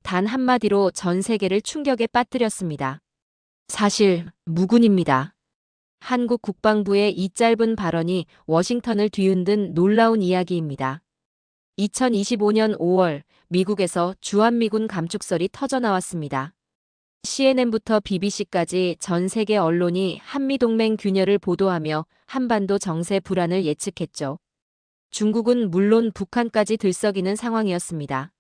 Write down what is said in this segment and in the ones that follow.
단 한마디로 전 세계를 충격에 빠뜨렸습니다. 사실, 무근입니다. 한국 국방부의 이 짧은 발언이 워싱턴을 뒤흔든 놀라운 이야기입니다. 2025년 5월, 미국에서 주한미군 감축설이 터져나왔습니다. CNN부터 BBC까지 전 세계 언론이 한미동맹 균열을 보도하며 한반도 정세 불안을 예측했죠. 중국은 물론 북한까지 들썩이는 상황이었습니다.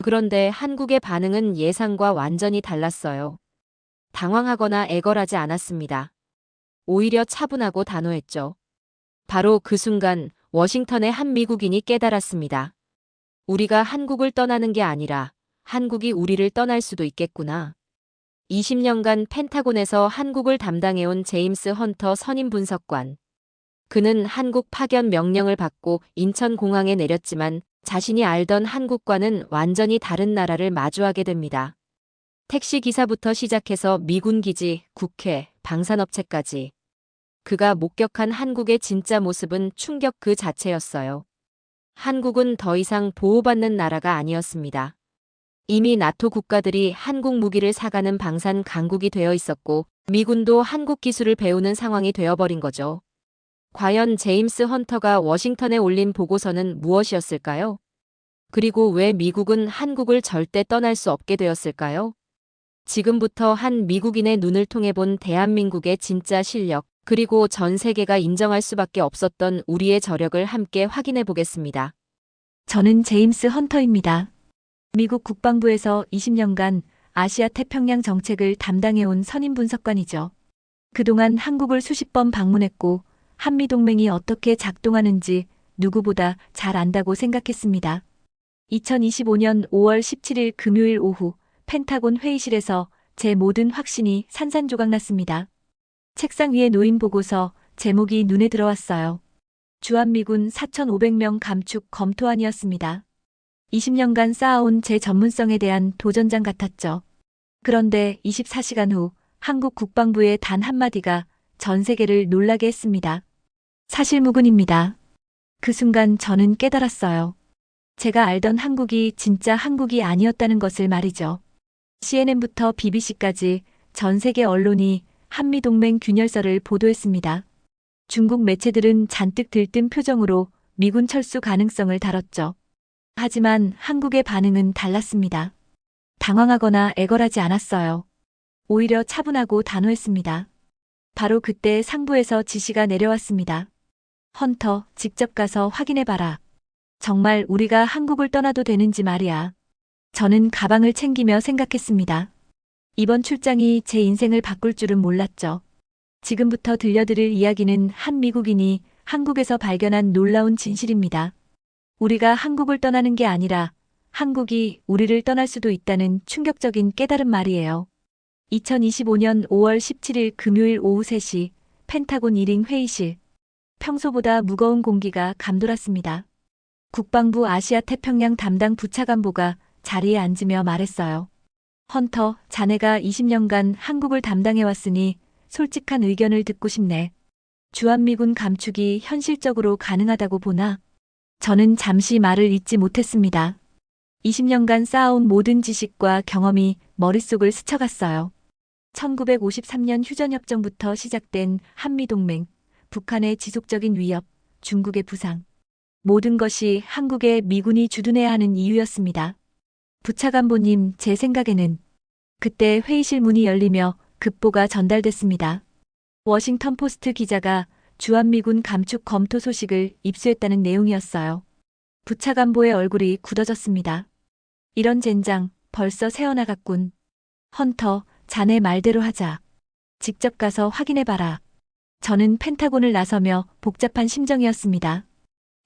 그런데 한국의 반응은 예상과 완전히 달랐어요. 당황하거나 애걸하지 않았습니다. 오히려 차분하고 단호했죠. 바로 그 순간 워싱턴의 한 미국인이 깨달았습니다. 우리가 한국을 떠나는 게 아니라 한국이 우리를 떠날 수도 있겠구나. 20년간 펜타곤에서 한국을 담당해온 제임스 헌터 선임 분석관. 그는 한국 파견 명령을 받고 인천공항에 내렸지만 자신이 알던 한국과는 완전히 다른 나라를 마주하게 됩니다. 택시 기사부터 시작해서 미군 기지, 국회, 방산업체까지. 그가 목격한 한국의 진짜 모습은 충격 그 자체였어요. 한국은 더 이상 보호받는 나라가 아니었습니다. 이미 나토 국가들이 한국 무기를 사가는 방산 강국이 되어 있었고 미군도 한국 기술을 배우는 상황이 되어버린 거죠. 과연 제임스 헌터가 워싱턴에 올린 보고서는 무엇이었을까요? 그리고 왜 미국은 한국을 절대 떠날 수 없게 되었을까요? 지금부터 한 미국인의 눈을 통해 본 대한민국의 진짜 실력, 그리고 전 세계가 인정할 수밖에 없었던 우리의 저력을 함께 확인해 보겠습니다. 저는 제임스 헌터입니다. 미국 국방부에서 20년간 아시아 태평양 정책을 담당해온 선임 분석관이죠. 그동안 한국을 수십 번 방문했고 한미동맹이 어떻게 작동하는지 누구보다 잘 안다고 생각했습니다. 2025년 5월 17일 금요일 오후 펜타곤 회의실에서 제 모든 확신이 산산조각났습니다. 책상 위에 놓인 보고서 제목이 눈에 들어왔어요. 주한미군 4,500명 감축 검토안이었습니다. 20년간 쌓아온 제 전문성에 대한 도전장 같았죠. 그런데 24시간 후 한국 국방부의 단 한마디가 전 세계를 놀라게 했습니다. 사실무근입니다. 그 순간 저는 깨달았어요. 제가 알던 한국이 진짜 한국이 아니었다는 것을 말이죠. CNN부터 BBC까지 전 세계 언론이 한미동맹 균열설을 보도했습니다. 중국 매체들은 잔뜩 들뜬 표정으로 미군 철수 가능성을 다뤘죠. 하지만 한국의 반응은 달랐습니다. 당황하거나 애걸하지 않았어요. 오히려 차분하고 단호했습니다. 바로 그때 상부에서 지시가 내려왔습니다. 헌터, 직접 가서 확인해봐라. 정말 우리가 한국을 떠나도 되는지 말이야. 저는 가방을 챙기며 생각했습니다. 이번 출장이 제 인생을 바꿀 줄은 몰랐죠. 지금부터 들려드릴 이야기는 한 미국인이 한국에서 발견한 놀라운 진실입니다. 우리가 한국을 떠나는 게 아니라 한국이 우리를 떠날 수도 있다는 충격적인 깨달은 말이에요. 2025년 5월 17일 금요일 오후 3시 펜타곤 1인 회의실. 평소보다 무거운 공기가 감돌았습니다. 국방부 아시아 태평양 담당 부차관보가 자리에 앉으며 말했어요. 헌터, 자네가 20년간 한국을 담당해왔으니 솔직한 의견을 듣고 싶네. 주한미군 감축이 현실적으로 가능하다고 보나? 저는 잠시 말을 잇지 못했습니다. 20년간 쌓아온 모든 지식과 경험이 머릿속을 스쳐갔어요. 1953년 휴전협정부터 시작된 한미동맹, 북한의 지속적인 위협, 중국의 부상. 모든 것이 한국에 미군이 주둔해야 하는 이유였습니다. 부차관보님, 제 생각에는 그때 회의실 문이 열리며 급보가 전달됐습니다. 워싱턴 포스트 기자가 주한미군 감축 검토 소식을 입수했다는 내용이었어요. 부차관보의 얼굴이 굳어졌습니다. 이런 젠장, 벌써 새어나갔군. 헌터, 자네 말대로 하자. 직접 가서 확인해봐라. 저는 펜타곤을 나서며 복잡한 심정이었습니다.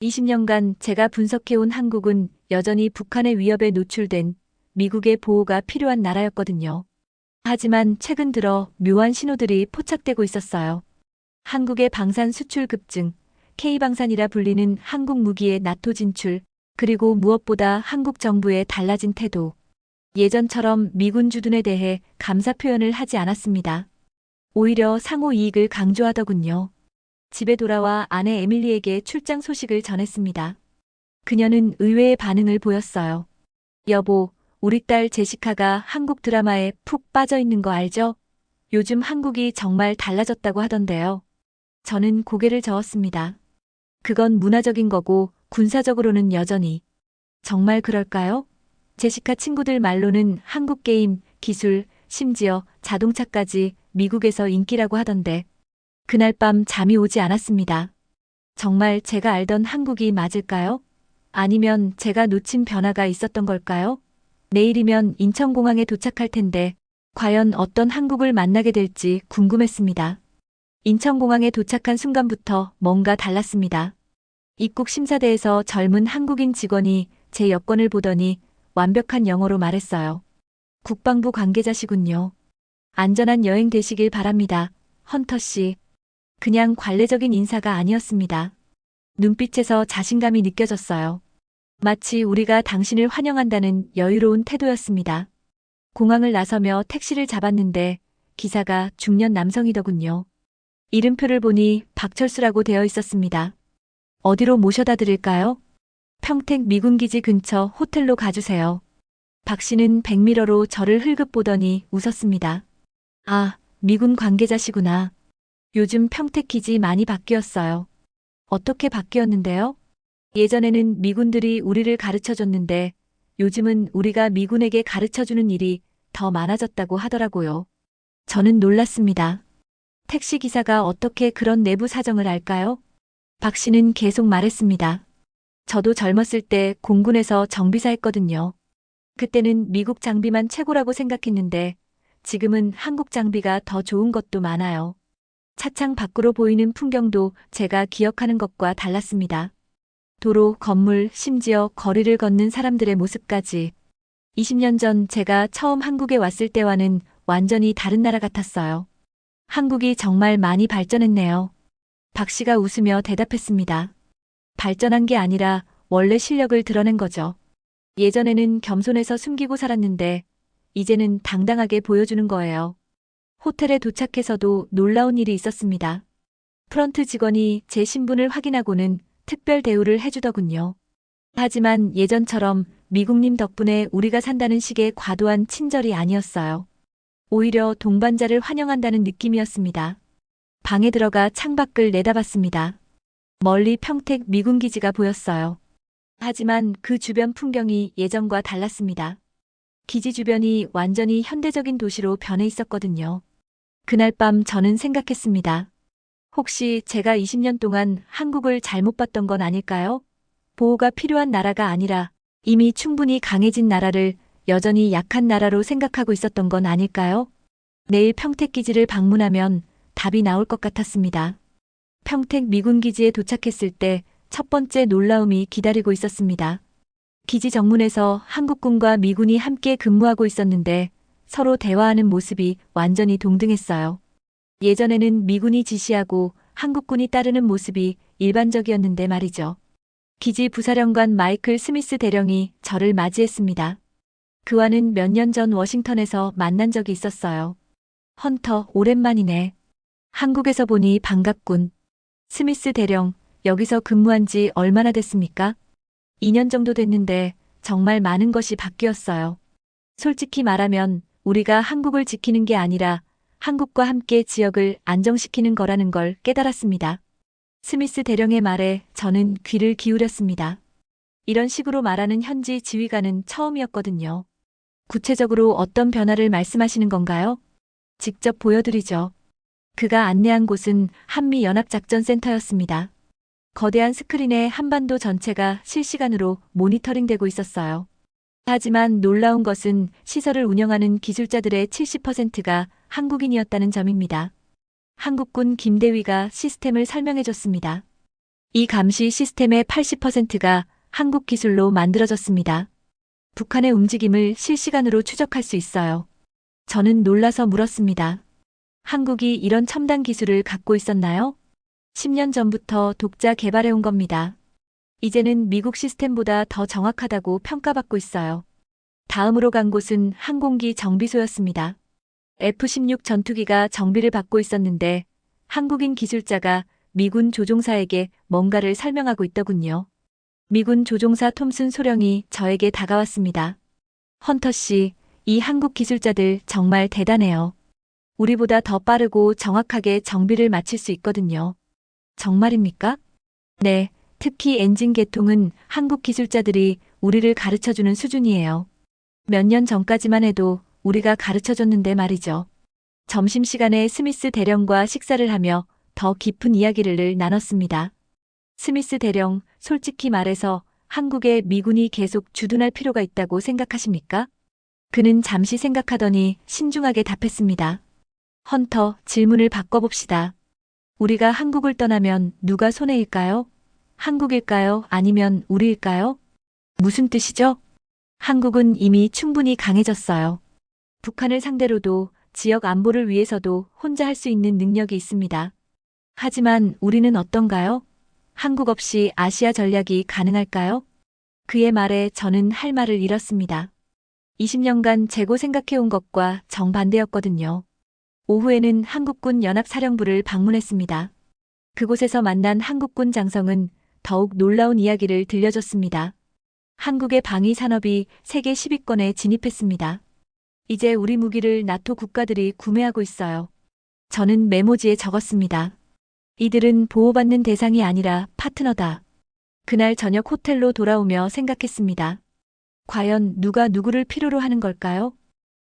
20년간 제가 분석해온 한국은 여전히 북한의 위협에 노출된 미국의 보호가 필요한 나라였거든요. 하지만 최근 들어 묘한 신호들이 포착되고 있었어요. 한국의 방산 수출 급증, K방산이라 불리는 한국 무기의 나토 진출, 그리고 무엇보다 한국 정부의 달라진 태도. 예전처럼 미군 주둔에 대해 감사 표현을 하지 않았습니다. 오히려 상호 이익을 강조하더군요. 집에 돌아와 아내 에밀리에게 출장 소식을 전했습니다. 그녀는 의외의 반응을 보였어요. 여보, 우리 딸 제시카가 한국 드라마에 푹 빠져 있는 거 알죠? 요즘 한국이 정말 달라졌다고 하던데요. 저는 고개를 저었습니다. 그건 문화적인 거고 군사적으로는 여전히. 정말 그럴까요? 제시카 친구들 말로는 한국 게임, 기술, 심지어 자동차까지 미국에서 인기라고 하던데 그날 밤 잠이 오지 않았습니다. 정말 제가 알던 한국이 맞을까요? 아니면 제가 놓친 변화가 있었던 걸까요? 내일이면 인천공항에 도착할 텐데 과연 어떤 한국을 만나게 될지 궁금했습니다. 인천공항에 도착한 순간부터 뭔가 달랐습니다. 입국 심사대에서 젊은 한국인 직원이 제 여권을 보더니 완벽한 영어로 말했어요. 국방부 관계자시군요. 안전한 여행 되시길 바랍니다. 헌터 씨. 그냥 관례적인 인사가 아니었습니다. 눈빛에서 자신감이 느껴졌어요. 마치 우리가 당신을 환영한다는 여유로운 태도였습니다. 공항을 나서며 택시를 잡았는데 기사가 중년 남성이더군요. 이름표를 보니 박철수라고 되어 있었습니다. 어디로 모셔다 드릴까요? 평택 미군기지 근처 호텔로 가주세요. 박 씨는 백미러로 저를 흘금 보더니 웃었습니다. 아, 미군 관계자시구나. 요즘 평택 기지 많이 바뀌었어요. 어떻게 바뀌었는데요? 예전에는 미군들이 우리를 가르쳐줬는데 요즘은 우리가 미군에게 가르쳐주는 일이 더 많아졌다고 하더라고요. 저는 놀랐습니다. 택시기사가 어떻게 그런 내부 사정을 알까요? 박 씨는 계속 말했습니다. 저도 젊었을 때 공군에서 정비사 했거든요. 그때는 미국 장비만 최고라고 생각했는데 지금은 한국 장비가 더 좋은 것도 많아요. 차창 밖으로 보이는 풍경도 제가 기억하는 것과 달랐습니다. 도로, 건물, 심지어 거리를 걷는 사람들의 모습까지. 20년 전 제가 처음 한국에 왔을 때와는 완전히 다른 나라 같았어요. 한국이 정말 많이 발전했네요. 박 씨가 웃으며 대답했습니다. 발전한 게 아니라 원래 실력을 드러낸 거죠. 예전에는 겸손해서 숨기고 살았는데 이제는 당당하게 보여주는 거예요. 호텔에 도착해서도 놀라운 일이 있었습니다. 프런트 직원이 제 신분을 확인하고는 특별 대우를 해주더군요. 하지만 예전처럼 미국님 덕분에 우리가 산다는 식의 과도한 친절이 아니었어요. 오히려 동반자를 환영한다는 느낌이었습니다. 방에 들어가 창밖을 내다봤습니다. 멀리 평택 미군 기지가 보였어요. 하지만 그 주변 풍경이 예전과 달랐습니다. 기지 주변이 완전히 현대적인 도시로 변해 있었거든요. 그날 밤 저는 생각했습니다. 혹시 제가 20년 동안 한국을 잘못 봤던 건 아닐까요? 보호가 필요한 나라가 아니라 이미 충분히 강해진 나라를 여전히 약한 나라로 생각하고 있었던 건 아닐까요? 내일 평택 기지를 방문하면 답이 나올 것 같았습니다. 평택 미군 기지에 도착했을 때 첫 번째 놀라움이 기다리고 있었습니다. 기지 정문에서 한국군과 미군이 함께 근무하고 있었는데 서로 대화하는 모습이 완전히 동등했어요. 예전에는 미군이 지시하고 한국군이 따르는 모습이 일반적이었는데 말이죠. 기지 부사령관 마이클 스미스 대령이 저를 맞이했습니다. 그와는 몇 년 전 워싱턴에서 만난 적이 있었어요. 헌터, 오랜만이네. 한국에서 보니 반갑군. 스미스 대령, 여기서 근무한 지 얼마나 됐습니까? 2년 정도 됐는데 정말 많은 것이 바뀌었어요. 솔직히 말하면 우리가 한국을 지키는 게 아니라 한국과 함께 지역을 안정시키는 거라는 걸 깨달았습니다. 스미스 대령의 말에 저는 귀를 기울였습니다. 이런 식으로 말하는 현지 지휘관은 처음이었거든요. 구체적으로 어떤 변화를 말씀하시는 건가요? 직접 보여드리죠. 그가 안내한 곳은 한미연합작전센터였습니다. 거대한 스크린에 한반도 전체가 실시간으로 모니터링되고 있었어요. 하지만 놀라운 것은 시설을 운영하는 기술자들의 70%가 한국인이었다는 점입니다. 한국군 김대위가 시스템을 설명해줬습니다. 이 감시 시스템의 80%가 한국 기술로 만들어졌습니다. 북한의 움직임을 실시간으로 추적할 수 있어요. 저는 놀라서 물었습니다. 한국이 이런 첨단 기술을 갖고 있었나요? 10년 전부터 독자 개발해온 겁니다. 이제는 미국 시스템보다 더 정확하다고 평가받고 있어요. 다음으로 간 곳은 항공기 정비소였습니다. F-16 전투기가 정비를 받고 있었는데 한국인 기술자가 미군 조종사에게 뭔가를 설명하고 있더군요. 미군 조종사 톰슨 소령이 저에게 다가왔습니다. 헌터 씨, 이 한국 기술자들 정말 대단해요. 우리보다 더 빠르고 정확하게 정비를 마칠 수 있거든요. 정말입니까? 네, 특히 엔진 개통은 한국 기술자들이 우리를 가르쳐주는 수준이에요. 몇 년 전까지만 해도 우리가 가르쳐줬는데 말이죠. 점심시간에 스미스 대령과 식사를 하며 더 깊은 이야기를 나눴습니다. 스미스 대령, 솔직히 말해서 한국에 미군이 계속 주둔할 필요가 있다고 생각하십니까? 그는 잠시 생각하더니 신중하게 답했습니다. 헌터, 질문을 바꿔봅시다. 우리가 한국을 떠나면 누가 손해일까요? 한국일까요? 아니면 우리일까요? 무슨 뜻이죠? 한국은 이미 충분히 강해졌어요. 북한을 상대로도 지역 안보를 위해서도 혼자 할 수 있는 능력이 있습니다. 하지만 우리는 어떤가요? 한국 없이 아시아 전략이 가능할까요? 그의 말에 저는 할 말을 잃었습니다. 20년간 재고 생각해온 것과 정반대였거든요. 오후에는 한국군 연합사령부를 방문했습니다. 그곳에서 만난 한국군 장성은 더욱 놀라운 이야기를 들려줬습니다. 한국의 방위 산업이 세계 10위권에 진입했습니다. 이제 우리 무기를 나토 국가들이 구매하고 있어요. 저는 메모지에 적었습니다. 이들은 보호받는 대상이 아니라 파트너다. 그날 저녁 호텔로 돌아오며 생각했습니다. 과연 누가 누구를 필요로 하는 걸까요?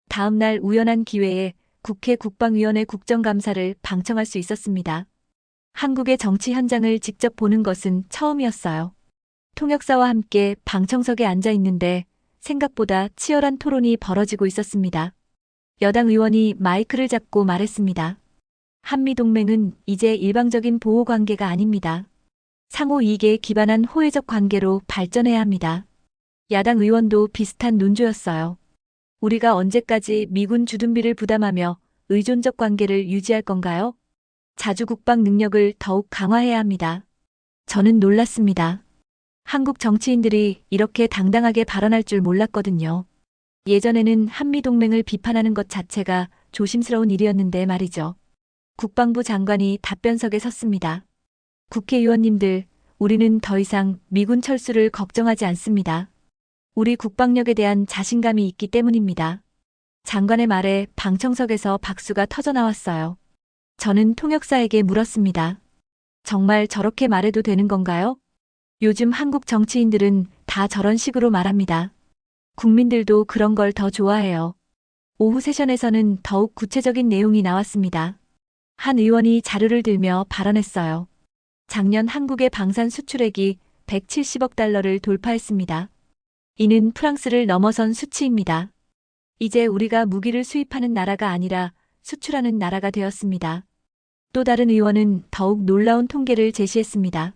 다음 날 우연한 기회에 국회 국방위원회 국정감사를 방청할 수 있었습니다. 한국의 정치 현장을 직접 보는 것은 처음이었어요. 통역사와 함께 방청석에 앉아 있는데 생각보다 치열한 토론이 벌어지고 있었습니다. 여당 의원이 마이크를 잡고 말했습니다. 한미동맹은 이제 일방적인 보호 관계가 아닙니다. 상호 이익에 기반한 호혜적 관계로 발전해야 합니다. 야당 의원도 비슷한 논조였어요. 우리가 언제까지 미군 주둔비를 부담하며 의존적 관계를 유지할 건가요? 자주 국방 능력을 더욱 강화해야 합니다. 저는 놀랐습니다. 한국 정치인들이 이렇게 당당하게 발언할 줄 몰랐거든요. 예전에는 한미동맹을 비판하는 것 자체가 조심스러운 일이었는데 말이죠. 국방부 장관이 답변석에 섰습니다. 국회의원님들, 우리는 더 이상 미군 철수를 걱정하지 않습니다. 우리 국방력에 대한 자신감이 있기 때문입니다. 장관의 말에 방청석에서 박수가 터져나왔어요. 저는 통역사에게 물었습니다. 정말 저렇게 말해도 되는 건가요? 요즘 한국 정치인들은 다 저런 식으로 말합니다. 국민들도 그런 걸 더 좋아해요. 오후 세션에서는 더욱 구체적인 내용이 나왔습니다. 한 의원이 자료를 들며 발언했어요. 작년 한국의 방산 수출액이 170억 달러를 돌파했습니다. 이는 프랑스를 넘어선 수치입니다. 이제 우리가 무기를 수입하는 나라가 아니라 수출하는 나라가 되었습니다. 또 다른 의원은 더욱 놀라운 통계를 제시했습니다.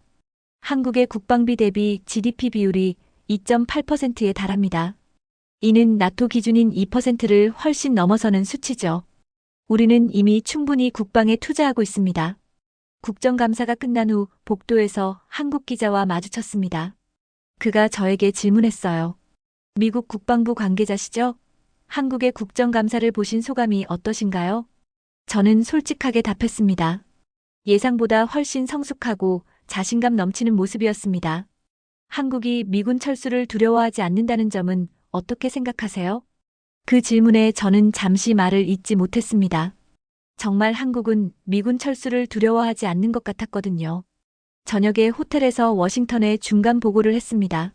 한국의 국방비 대비 GDP 비율이 2.8%에 달합니다. 이는 나토 기준인 2%를 훨씬 넘어서는 수치죠. 우리는 이미 충분히 국방에 투자하고 있습니다. 국정감사가 끝난 후 복도에서 한국 기자와 마주쳤습니다. 그가 저에게 질문했어요. 미국 국방부 관계자시죠? 한국의 국정감사를 보신 소감이 어떠신가요? 저는 솔직하게 답했습니다. 예상보다 훨씬 성숙하고 자신감 넘치는 모습이었습니다. 한국이 미군 철수를 두려워하지 않는다는 점은 어떻게 생각하세요? 그 질문에 저는 잠시 말을 잇지 못했습니다. 정말 한국은 미군 철수를 두려워하지 않는 것 같았거든요. 저녁에 호텔에서 워싱턴에 중간 보고를 했습니다.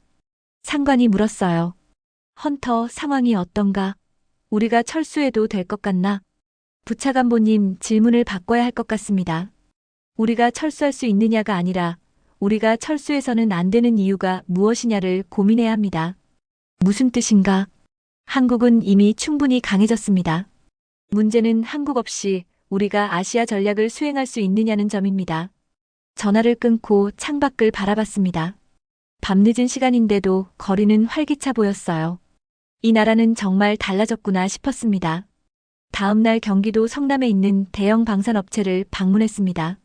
상관이 물었어요. 헌터, 상황이 어떤가? 우리가 철수해도 될 것 같나? 부차관보님, 질문을 바꿔야 할 것 같습니다. 우리가 철수할 수 있느냐가 아니라 우리가 철수해서는 안 되는 이유가 무엇이냐를 고민해야 합니다. 무슨 뜻인가? 한국은 이미 충분히 강해졌습니다. 문제는 한국 없이 우리가 아시아 전략을 수행할 수 있느냐는 점입니다. 전화를 끊고 창밖을 바라봤습니다. 밤늦은 시간인데도 거리는 활기차 보였어요. 이 나라는 정말 달라졌구나 싶었습니다. 다음 날 경기도 성남에 있는 대형 방산업체를 방문했습니다.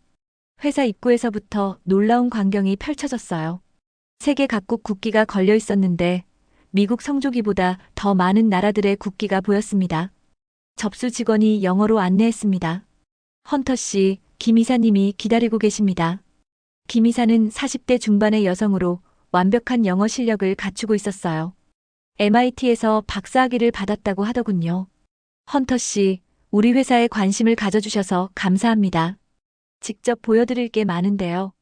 회사 입구에서부터 놀라운 광경이 펼쳐졌어요. 세계 각국 국기가 걸려 있었는데 미국 성조기보다 더 많은 나라들의 국기가 보였습니다. 접수 직원이 영어로 안내했습니다. 헌터 씨, 김 이사님이 기다리고 계십니다. 김 이사는 40대 중반의 여성으로 완벽한 영어 실력을 갖추고 있었어요. MIT에서 박사학위를 받았다고 하더군요. 헌터 씨, 우리 회사에 관심을 가져주셔서 감사합니다. 직접 보여드릴 게 많은데요.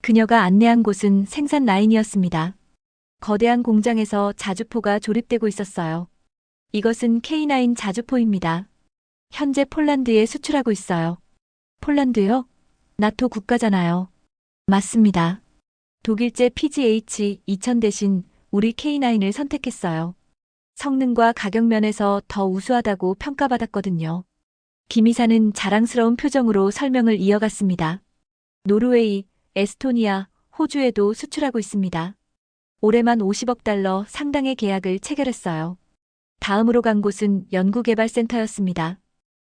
그녀가 안내한 곳은 생산 라인이었습니다. 거대한 공장에서 자주포가 조립되고 있었어요. 이것은 K9 자주포입니다. 현재 폴란드에 수출하고 있어요. 폴란드요? 나토 국가잖아요. 맞습니다. 독일제 PGH-2000 대신 우리 K9을 선택했어요. 성능과 가격 면에서 더 우수하다고 평가받았거든요. 김 이사는 자랑스러운 표정으로 설명을 이어갔습니다. 노르웨이, 에스토니아, 호주에도 수출하고 있습니다. 올해만 50억 달러 상당의 계약을 체결했어요. 다음으로 간 곳은 연구개발센터였습니다.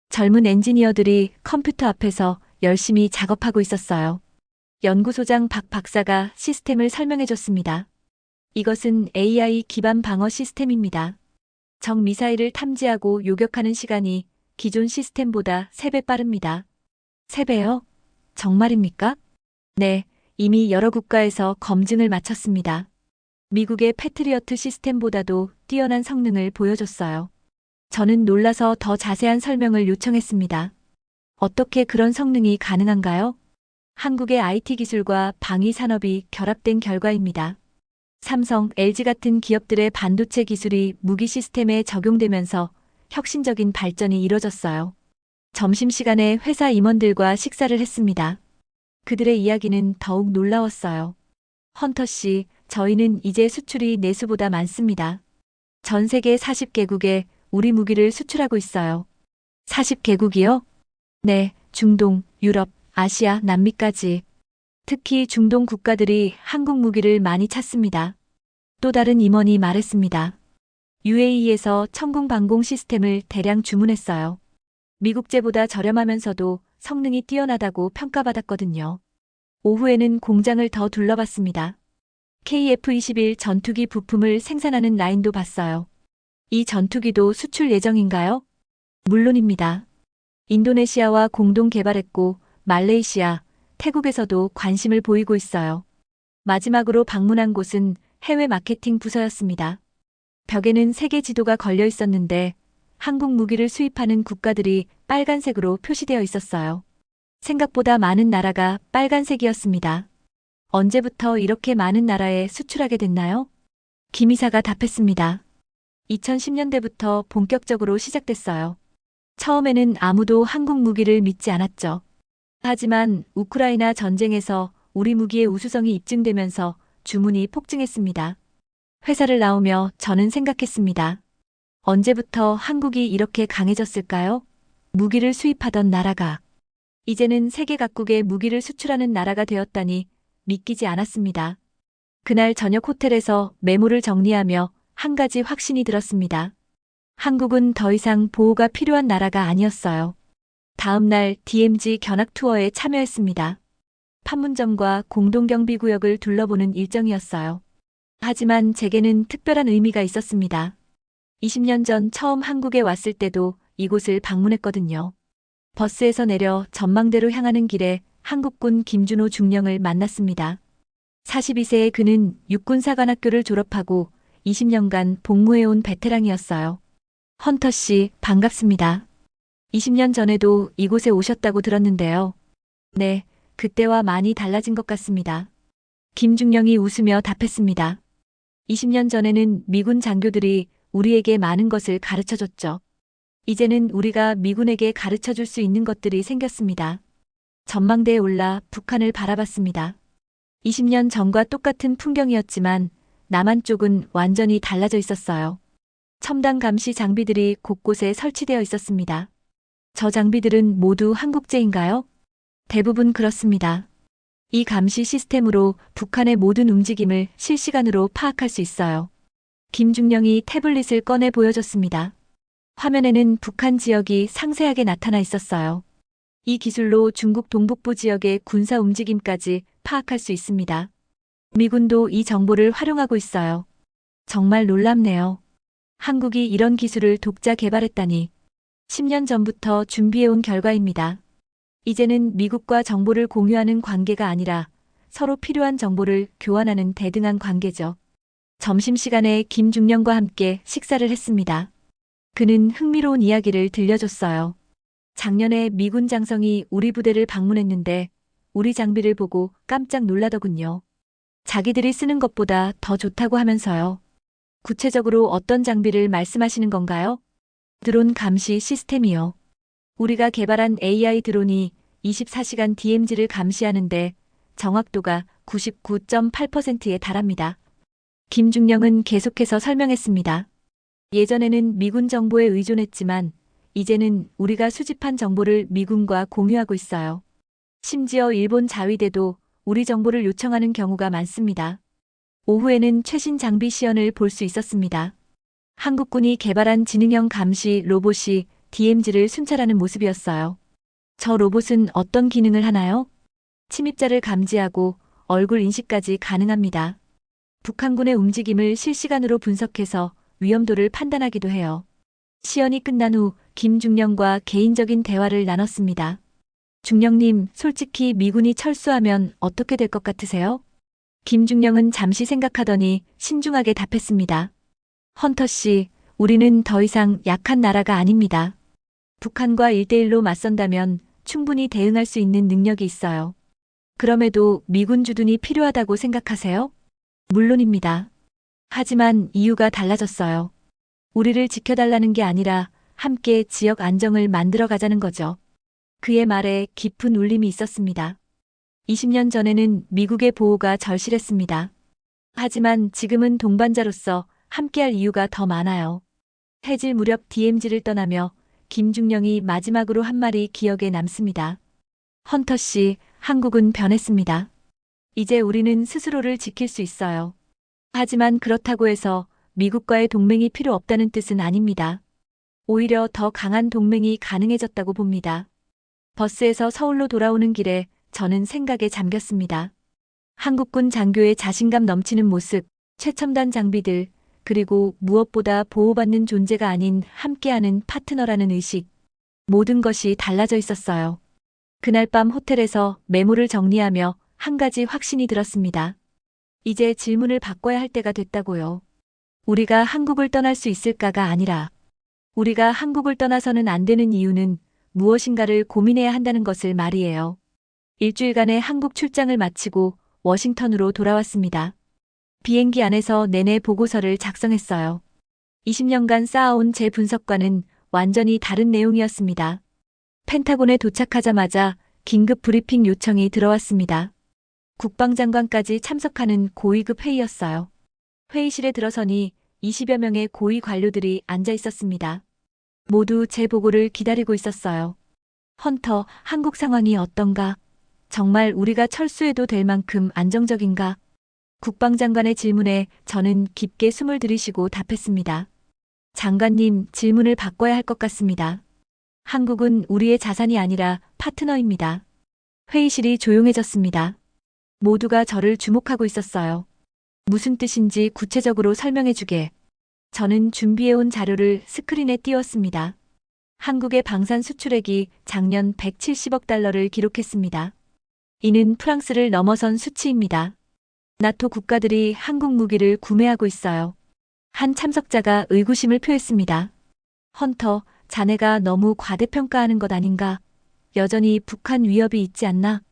젊은 엔지니어들이 컴퓨터 앞에서 열심히 작업하고 있었어요. 연구소장 박 박사가 시스템을 설명해줬습니다. 이것은 AI 기반 방어 시스템입니다. 적 미사일을 탐지하고 요격하는 시간이 기존 시스템보다 3배 빠릅니다. 3배요? 정말입니까? 네, 이미 여러 국가에서 검증을 마쳤습니다. 미국의 패트리어트 시스템보다도 뛰어난 성능을 보여줬어요. 저는 놀라서 더 자세한 설명을 요청했습니다. 어떻게 그런 성능이 가능한가요? 한국의 IT 기술과 방위 산업이 결합된 결과입니다. 삼성, LG 같은 기업들의 반도체 기술이 무기 시스템에 적용되면서 혁신적인 발전이 이뤄졌어요. 점심시간에 회사 임원들과 식사를 했습니다. 그들의 이야기는 더욱 놀라웠어요. 헌터 씨, 저희는 이제 수출이 내수보다 많습니다. 전 세계 40개국에 우리 무기를 수출하고 있어요. 40개국이요? 네, 중동, 유럽, 아시아, 남미까지. 특히 중동 국가들이 한국 무기를 많이 찾습니다. 또 다른 임원이 말했습니다. UAE에서 천궁 방공 시스템을 대량 주문했어요. 미국제보다 저렴하면서도 성능이 뛰어나다고 평가받았거든요. 오후에는 공장을 더 둘러봤습니다. KF-21 전투기 부품을 생산하는 라인도 봤어요. 이 전투기도 수출 예정인가요? 물론입니다. 인도네시아와 공동 개발했고 말레이시아, 태국에서도 관심을 보이고 있어요. 마지막으로 방문한 곳은 해외 마케팅 부서였습니다. 벽에는 세계 지도가 걸려 있었는데 한국 무기를 수입하는 국가들이 빨간색으로 표시되어 있었어요. 생각보다 많은 나라가 빨간색이었습니다. 언제부터 이렇게 많은 나라에 수출하게 됐나요? 김 이사가 답했습니다. 2010년대부터 본격적으로 시작됐어요. 처음에는 아무도 한국 무기를 믿지 않았죠. 하지만 우크라이나 전쟁에서 우리 무기의 우수성이 입증되면서 주문이 폭증했습니다. 회사를 나오며 저는 생각했습니다. 언제부터 한국이 이렇게 강해졌을까요? 무기를 수입하던 나라가 이제는 세계 각국에 무기를 수출하는 나라가 되었다니 믿기지 않았습니다. 그날 저녁 호텔에서 메모를 정리하며 한 가지 확신이 들었습니다. 한국은 더 이상 보호가 필요한 나라가 아니었어요. 다음 날 DMZ 견학 투어에 참여했습니다. 판문점과 공동경비구역을 둘러보는 일정이었어요. 하지만 제게는 특별한 의미가 있었습니다. 20년 전 처음 한국에 왔을 때도 이곳을 방문했거든요. 버스에서 내려 전망대로 향하는 길에 한국군 김준호 중령을 만났습니다. 42세의 그는 육군사관학교를 졸업하고 20년간 복무해온 베테랑이었어요. 헌터 씨, 반갑습니다. 20년 전에도 이곳에 오셨다고 들었는데요. 네, 그때와 많이 달라진 것 같습니다. 김중령이 웃으며 답했습니다. 20년 전에는 미군 장교들이 우리에게 많은 것을 가르쳐줬죠. 이제는 우리가 미군에게 가르쳐줄 수 있는 것들이 생겼습니다. 전망대에 올라 북한을 바라봤습니다. 20년 전과 똑같은 풍경이었지만 남한 쪽은 완전히 달라져 있었어요. 첨단 감시 장비들이 곳곳에 설치되어 있었습니다. 저 장비들은 모두 한국제인가요? 대부분 그렇습니다. 이 감시 시스템으로 북한의 모든 움직임을 실시간으로 파악할 수 있어요. 김중령이 태블릿을 꺼내 보여줬습니다. 화면에는 북한 지역이 상세하게 나타나 있었어요. 이 기술로 중국 동북부 지역의 군사 움직임까지 파악할 수 있습니다. 미군도 이 정보를 활용하고 있어요. 정말 놀랍네요. 한국이 이런 기술을 독자 개발했다니. 10년 전부터 준비해온 결과입니다. 이제는 미국과 정보를 공유하는 관계가 아니라 서로 필요한 정보를 교환하는 대등한 관계죠. 점심시간에 김중령과 함께 식사를 했습니다. 그는 흥미로운 이야기를 들려줬어요. 작년에 미군 장성이 우리 부대를 방문했는데 우리 장비를 보고 깜짝 놀라더군요. 자기들이 쓰는 것보다 더 좋다고 하면서요. 구체적으로 어떤 장비를 말씀하시는 건가요? 드론 감시 시스템이요. 우리가 개발한 AI 드론이 24시간 DMZ를 감시하는데 정확도가 99.8%에 달합니다. 김중령은 계속해서 설명했습니다. 예전에는 미군 정보에 의존했지만 이제는 우리가 수집한 정보를 미군과 공유하고 있어요. 심지어 일본 자위대도 우리 정보를 요청하는 경우가 많습니다. 오후에는 최신 장비 시연을 볼 수 있었습니다. 한국군이 개발한 지능형 감시 로봇이 DMZ를 순찰하는 모습이었어요. 저 로봇은 어떤 기능을 하나요? 침입자를 감지하고 얼굴 인식까지 가능합니다. 북한군의 움직임을 실시간으로 분석해서 위험도를 판단하기도 해요. 시연이 끝난 후 김중령과 개인적인 대화를 나눴습니다. 중령님, 솔직히 미군이 철수하면 어떻게 될 것 같으세요? 김중령은 잠시 생각하더니 신중하게 답했습니다. 헌터 씨, 우리는 더 이상 약한 나라가 아닙니다. 북한과 1대1로 맞선다면 충분히 대응할 수 있는 능력이 있어요. 그럼에도 미군 주둔이 필요하다고 생각하세요? 물론입니다. 하지만 이유가 달라졌어요. 우리를 지켜달라는 게 아니라 함께 지역 안정을 만들어 가자는 거죠. 그의 말에 깊은 울림이 있었습니다. 20년 전에는 미국의 보호가 절실했습니다. 하지만 지금은 동반자로서 함께할 이유가 더 많아요. 해질 무렵 DMZ를 떠나며 김중령이 마지막으로 한 말이 기억에 남습니다. 헌터 씨, 한국은 변했습니다. 이제 우리는 스스로를 지킬 수 있어요. 하지만 그렇다고 해서 미국과의 동맹이 필요 없다는 뜻은 아닙니다. 오히려 더 강한 동맹이 가능해졌다고 봅니다. 버스에서 서울로 돌아오는 길에 저는 생각에 잠겼습니다. 한국군 장교의 자신감 넘치는 모습, 최첨단 장비들, 그리고 무엇보다 보호받는 존재가 아닌 함께하는 파트너라는 의식. 모든 것이 달라져 있었어요. 그날 밤 호텔에서 메모를 정리하며 한 가지 확신이 들었습니다. 이제 질문을 바꿔야 할 때가 됐다고요. 우리가 한국을 떠날 수 있을까가 아니라 우리가 한국을 떠나서는 안 되는 이유는 무엇인가를 고민해야 한다는 것을 말이에요. 일주일간의 한국 출장을 마치고 워싱턴으로 돌아왔습니다. 비행기 안에서 내내 보고서를 작성했어요. 20년간 쌓아온 제 분석과는 완전히 다른 내용이었습니다. 펜타곤에 도착하자마자 긴급 브리핑 요청이 들어왔습니다. 국방장관까지 참석하는 고위급 회의였어요. 회의실에 들어서니 20여 명의 고위 관료들이 앉아 있었습니다. 모두 제 보고를 기다리고 있었어요. 헌터, 한국 상황이 어떤가? 정말 우리가 철수해도 될 만큼 안정적인가? 국방장관의 질문에 저는 깊게 숨을 들이쉬고 답했습니다. 장관님, 질문을 바꿔야 할 것 같습니다. 한국은 우리의 자산이 아니라 파트너입니다. 회의실이 조용해졌습니다. 모두가 저를 주목하고 있었어요. 무슨 뜻인지 구체적으로 설명해주게. 저는 준비해온 자료를 스크린에 띄웠습니다. 한국의 방산 수출액이 작년 170억 달러를 기록했습니다. 이는 프랑스를 넘어선 수치입니다. 나토 국가들이 한국 무기를 구매하고 있어요. 한 참석자가 의구심을 표했습니다. 헌터, 자네가 너무 과대평가하는 것 아닌가? 여전히 북한 위협이 있지 않나?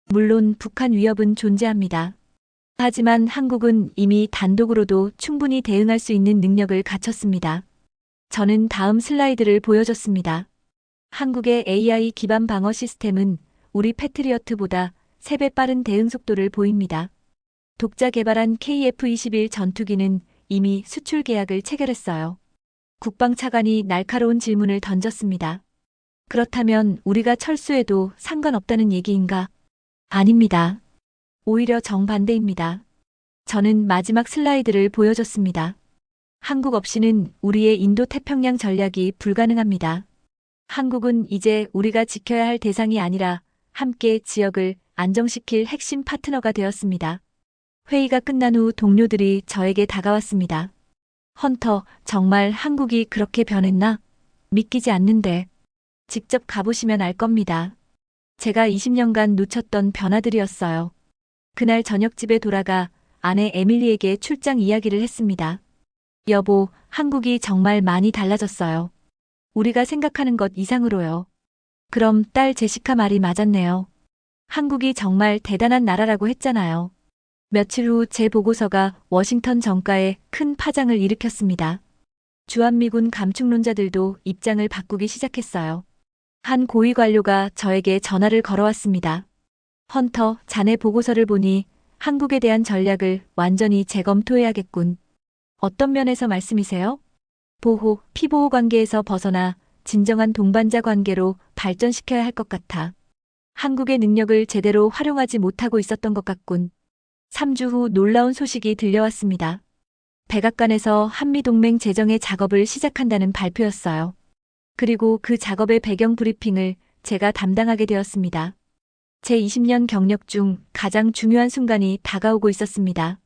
물론 북한 위협은 존재합니다. 하지만 한국은 이미 단독으로도 충분히 대응할 수 있는 능력을 갖췄습니다. 저는 다음 슬라이드를 보여줬습니다. 한국의 AI 기반 방어 시스템은 우리 패트리어트보다 3배 빠른 대응 속도를 보입니다. 독자 개발한 KF-21 전투기는 이미 수출 계약을 체결했어요. 국방차관이 날카로운 질문을 던졌습니다. 그렇다면 우리가 철수해도 상관없다는 얘기인가? 아닙니다. 오히려 정반대입니다. 저는 마지막 슬라이드를 보여줬습니다. 한국 없이는 우리의 인도-태평양 전략이 불가능합니다. 한국은 이제 우리가 지켜야 할 대상이 아니라 함께 지역을 안정시킬 핵심 파트너가 되었습니다. 회의가 끝난 후 동료들이 저에게 다가왔습니다. 헌터, 정말 한국이 그렇게 변했나? 믿기지 않는데. 직접 가보시면 알 겁니다. 제가 20년간 놓쳤던 변화들이었어요. 그날 저녁 집에 돌아가 아내 에밀리에게 출장 이야기를 했습니다. 여보, 한국이 정말 많이 달라졌어요. 우리가 생각하는 것 이상으로요. 그럼 딸 제시카 말이 맞았네요. 한국이 정말 대단한 나라라고 했잖아요. 며칠 후 제 보고서가 워싱턴 정가에 큰 파장을 일으켰습니다. 주한미군 감축론자들도 입장을 바꾸기 시작했어요. 한 고위 관료가 저에게 전화를 걸어왔습니다. 헌터, 자네 보고서를 보니 한국에 대한 전략을 완전히 재검토해야겠군. 어떤 면에서 말씀이세요? 보호, 피보호 관계에서 벗어나 진정한 동반자 관계로 발전시켜야 할 것 같아. 한국의 능력을 제대로 활용하지 못하고 있었던 것 같군. 3주 후 놀라운 소식이 들려왔습니다. 백악관에서 한미동맹 제정의 작업을 시작한다는 발표였어요. 그리고 그 작업의 배경 브리핑을 제가 담당하게 되었습니다. 제 20년 경력 중 가장 중요한 순간이 다가오고 있었습니다.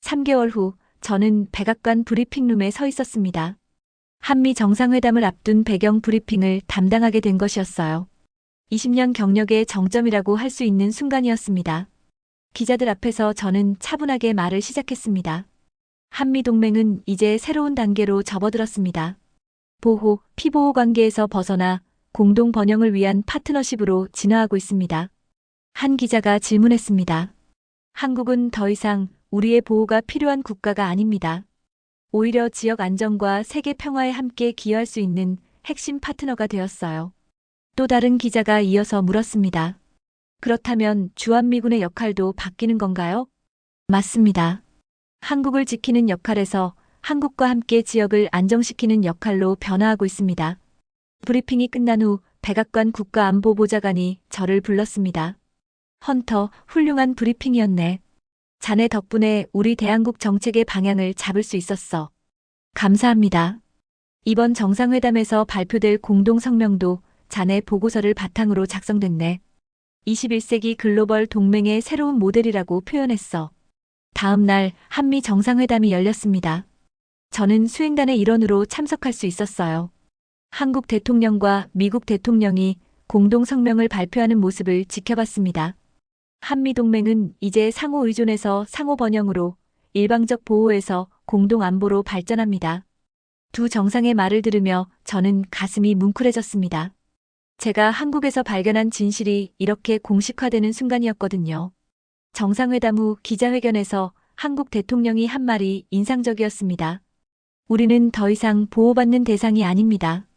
3개월 후 저는 백악관 브리핑룸에 서 있었습니다. 한미 정상회담을 앞둔 배경 브리핑을 담당하게 된 것이었어요. 20년 경력의 정점이라고 할 수 있는 순간이었습니다. 기자들 앞에서 저는 차분하게 말을 시작했습니다. 한미동맹은 이제 새로운 단계로 접어들었습니다. 보호, 피보호 관계에서 벗어나 공동 번영을 위한 파트너십으로 진화하고 있습니다. 한 기자가 질문했습니다. 한국은 더 이상 우리의 보호가 필요한 국가가 아닙니다. 오히려 지역 안정과 세계 평화에 함께 기여할 수 있는 핵심 파트너가 되었어요. 또 다른 기자가 이어서 물었습니다. 그렇다면 주한미군의 역할도 바뀌는 건가요? 맞습니다. 한국을 지키는 역할에서 한국과 함께 지역을 안정시키는 역할로 변화하고 있습니다. 브리핑이 끝난 후 백악관 국가안보보좌관이 저를 불렀습니다. 헌터, 훌륭한 브리핑이었네. 자네 덕분에 우리 대한국 정책의 방향을 잡을 수 있었어. 감사합니다. 이번 정상회담에서 발표될 공동성명도 자네 보고서를 바탕으로 작성됐네. 21세기 글로벌 동맹의 새로운 모델이라고 표현했어. 다음 날 한미 정상회담이 열렸습니다. 저는 수행단의 일원으로 참석할 수 있었어요. 한국 대통령과 미국 대통령이 공동성명을 발표하는 모습을 지켜봤습니다. 한미동맹은 이제 상호 의존에서 상호 번영으로 일방적 보호에서 공동 안보로 발전합니다. 두 정상의 말을 들으며 저는 가슴이 뭉클해졌습니다. 제가 한국에서 발견한 진실이 이렇게 공식화되는 순간이었거든요. 정상회담 후 기자회견에서 한국 대통령이 한 말이 인상적이었습니다. 우리는 더 이상 보호받는 대상이 아닙니다.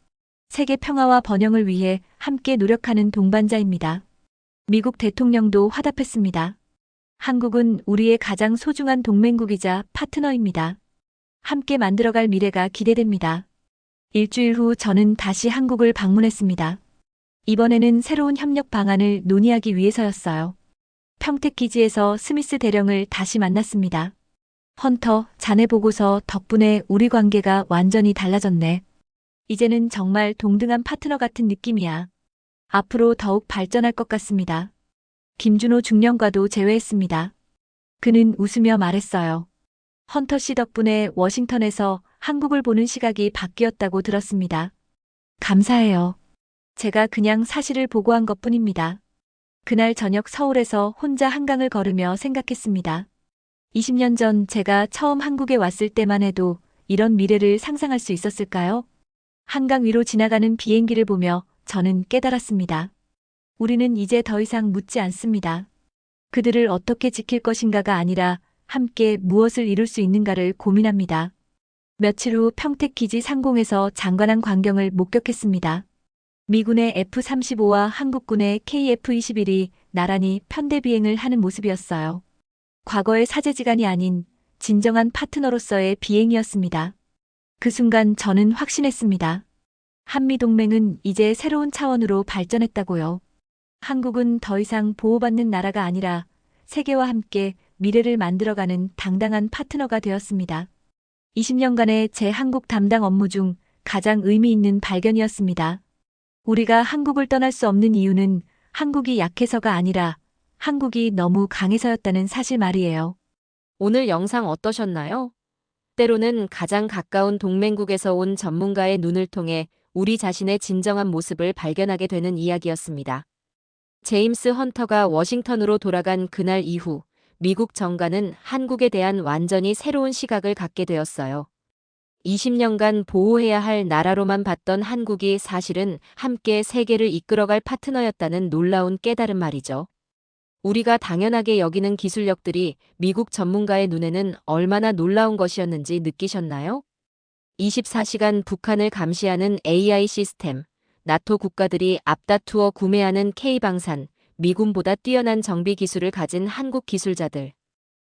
세계 평화와 번영을 위해 함께 노력하는 동반자입니다. 미국 대통령도 화답했습니다. 한국은 우리의 가장 소중한 동맹국이자 파트너입니다. 함께 만들어갈 미래가 기대됩니다. 일주일 후 저는 다시 한국을 방문했습니다. 이번에는 새로운 협력 방안을 논의하기 위해서였어요. 평택 기지에서 스미스 대령을 다시 만났습니다. 헌터, 자네 보고서 덕분에 우리 관계가 완전히 달라졌네. 이제는 정말 동등한 파트너 같은 느낌이야. 앞으로 더욱 발전할 것 같습니다. 김준호 중령과도 제외했습니다. 그는 웃으며 말했어요. 헌터 씨 덕분에 워싱턴에서 한국을 보는 시각이 바뀌었다고 들었습니다. 감사해요. 제가 그냥 사실을 보고한 것뿐입니다. 그날 저녁 서울에서 혼자 한강을 걸으며 생각했습니다. 20년 전 제가 처음 한국에 왔을 때만 해도 이런 미래를 상상할 수 있었을까요? 한강 위로 지나가는 비행기를 보며 저는 깨달았습니다. 우리는 이제 더 이상 묻지 않습니다. 그들을 어떻게 지킬 것인가가 아니라 함께 무엇을 이룰 수 있는가를 고민합니다. 며칠 후 평택 기지 상공에서 장관한 광경을 목격했습니다. 미군의 F-35와 한국군의 KF-21이 나란히 편대 비행을 하는 모습이었어요. 과거의 사제지간이 아닌 진정한 파트너로서의 비행이었습니다. 그 순간 저는 확신했습니다. 한미동맹은 이제 새로운 차원으로 발전했다고요. 한국은 더 이상 보호받는 나라가 아니라 세계와 함께 미래를 만들어가는 당당한 파트너가 되었습니다. 20년간의 제 한국 담당 업무 중 가장 의미 있는 발견이었습니다. 우리가 한국을 떠날 수 없는 이유는 한국이 약해서가 아니라 한국이 너무 강해서였다는 사실 말이에요. 오늘 영상 어떠셨나요? 때로는 가장 가까운 동맹국에서 온 전문가의 눈을 통해 우리 자신의 진정한 모습을 발견하게 되는 이야기였습니다. 제임스 헌터가 워싱턴으로 돌아간 그날 이후 미국 정가는 한국에 대한 완전히 새로운 시각을 갖게 되었어요. 20년간 보호해야 할 나라로만 봤던 한국이 사실은 함께 세계를 이끌어갈 파트너였다는 놀라운 깨달음 말이죠. 우리가 당연하게 여기는 기술력들이 미국 전문가의 눈에는 얼마나 놀라운 것이었는지 느끼셨나요? 24시간 북한을 감시하는 AI 시스템, 나토 국가들이 앞다투어 구매하는 K방산, 미군보다 뛰어난 정비 기술을 가진 한국 기술자들.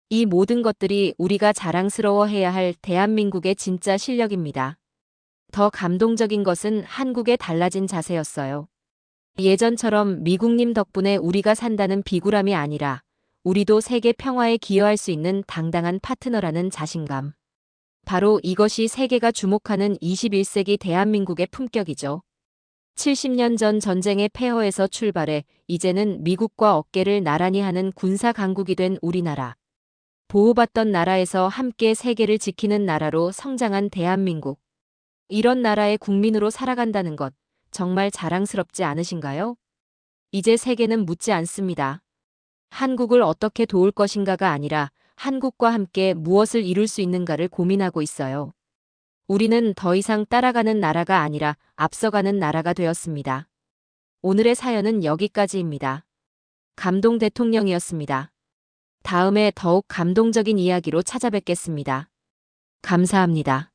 이 모든 것들이 우리가 자랑스러워해야 할 대한민국의 진짜 실력입니다. 더 감동적인 것은 한국의 달라진 자세였어요. 예전처럼 미국님 덕분에 우리가 산다는 비굴함이 아니라 우리도 세계 평화에 기여할 수 있는 당당한 파트너라는 자신감. 바로 이것이 세계가 주목하는 21세기 대한민국의 품격이죠. 70년 전 전쟁의 폐허에서 출발해 이제는 미국과 어깨를 나란히 하는 군사 강국이 된 우리나라. 보호받던 나라에서 함께 세계를 지키는 나라로 성장한 대한민국. 이런 나라의 국민으로 살아간다는 것 정말 자랑스럽지 않으신가요? 이제 세계는 묻지 않습니다. 한국을 어떻게 도울 것인가가 아니라 한국과 함께 무엇을 이룰 수 있는가를 고민하고 있어요. 우리는 더 이상 따라가는 나라가 아니라 앞서가는 나라가 되었습니다. 오늘의 사연은 여기까지입니다. 감동 대통령이었습니다. 다음에 더욱 감동적인 이야기로 찾아뵙겠습니다. 감사합니다.